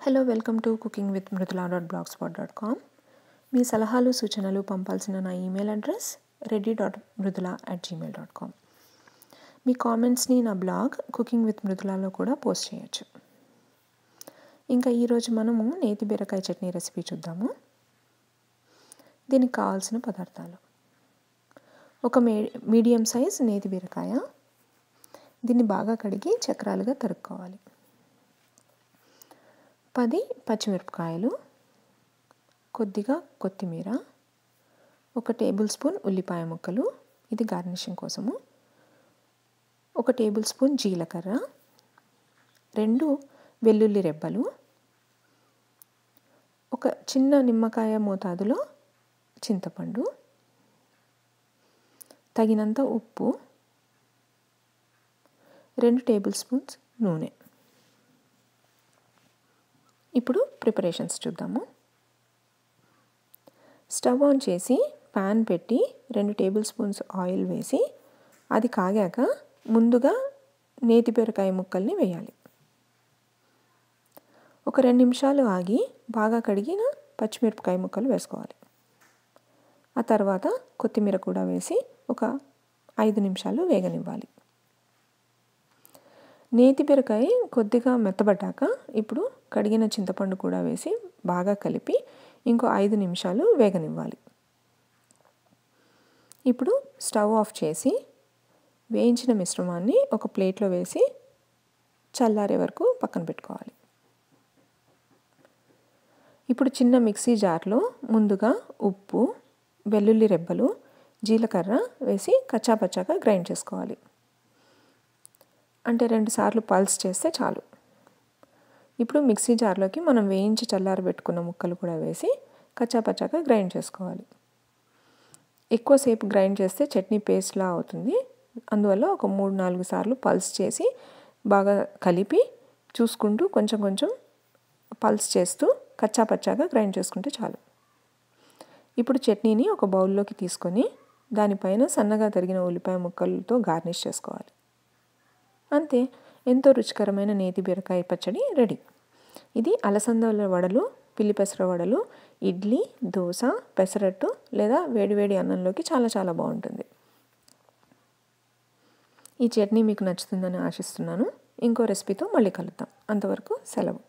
Hello welcome to cooking with mridula.blogspot.com. మీ సలహాలు సూచనలు పంపాల్సిన నా ఈమెయిల్ అడ్రస్ reddy.mridula@gmail.com. మీ కామెంట్స్ని నా బ్లాగ్ కుకింగ్ విత్ మృదులాలో కూడా పోస్ట్ చేయొచ్చు. ఇంకా ఈరోజు మనము నేతి బీరకాయ చట్నీ రెసిపీ చూద్దాము. దీనికి కావాల్సిన పదార్థాలు: ఒక మీడియం సైజ్ నేతి బీరకాయ, దీన్ని బాగా కడిగి చక్రాలుగా తరుక్కోవాలి. 10 పచ్చిమిరపకాయలు, కొద్దిగా కొత్తిమీర, 1 టేబుల్ స్పూన్ ఉల్లిపాయ ముక్కలు, ఇది గార్నిషింగ్ కోసము, 1 టేబుల్ స్పూన్ జీలకర్ర, 2 వెల్లుల్లి రెబ్బలు, ఒక చిన్న నిమ్మకాయ మోతాదులో చింతపండు, తగినంత ఉప్పు, 2 టేబుల్ స్పూన్స్ నూనె. ఇప్పుడు ప్రిపరేషన్స్ చూద్దాము. స్టవ్ ఆన్ చేసి ప్యాన్ పెట్టి 2 టేబుల్ స్పూన్స్ ఆయిల్ వేసి అది కాగాక ముందుగా నేతి బీరకాయ ముక్కల్ని వేయాలి. ఒక 2 నిమిషాలు ఆగి బాగా కడిగిన పచ్చిమిరపకాయ ముక్కలు వేసుకోవాలి. ఆ తర్వాత కొత్తిమీర కూడా వేసి ఒక 5 నిమిషాలు వేగనివ్వాలి. నేతి బీరకాయ కొద్దిగా మెత్తబడ్డాక ఇప్పుడు కడిగిన చింతపండు కూడా వేసి బాగా కలిపి ఇంకో 5 నిమిషాలు వేగనివ్వాలి. ఇప్పుడు స్టవ్ ఆఫ్ చేసి వేయించిన మిశ్రమాన్ని ఒక ప్లేట్లో వేసి చల్లారే వరకు పక్కన పెట్టుకోవాలి. ఇప్పుడు చిన్న మిక్సీ జార్లో ముందుగా ఉప్పు, వెల్లుల్లి రెబ్బలు, జీలకర్ర వేసి కచ్చాపచ్చాగా గ్రైండ్ చేసుకోవాలి. అంటే 2 సార్లు పల్స్ చేస్తే చాలు. ఇప్పుడు మిక్సీ జార్లోకి మనం వేయించి చల్లారబెట్టుకున్న ముక్కలు కూడా వేసి కచ్చాపచ్చాగా గ్రైండ్ చేసుకోవాలి. ఎక్కువసేపు గ్రైండ్ చేస్తే చట్నీ పేస్ట్లా అవుతుంది. అందువల్ల ఒక 3-4 సార్లు పల్స్ చేసి బాగా కలిపి చూసుకుంటూ కొంచెం కొంచెం పల్స్ చేస్తూ కచ్చాపచ్చాగా గ్రైండ్ చేసుకుంటే చాలు. ఇప్పుడు చట్నీని ఒక బౌల్లోకి తీసుకొని దానిపైన సన్నగా తరిగిన ఉల్లిపాయ ముక్కలతో గార్నిష్ చేసుకోవాలి. అంతే, ఎంతో రుచికరమైన నేతి బీరకాయ పచ్చడి రెడీ. ఇది అలసందల వడలు, పిల్లి పెసర వడలు, ఇడ్లీ, దోశ, పెసరట్టు లేదా వేడివేడి అన్నంలోకి చాలా చాలా బాగుంటుంది. ఈ చట్నీ మీకు నచ్చుతుందని ఆశిస్తున్నాను. ఇంకో రెసిపీతో మళ్ళీ కలుద్దాం. అంతవరకు సెలవు.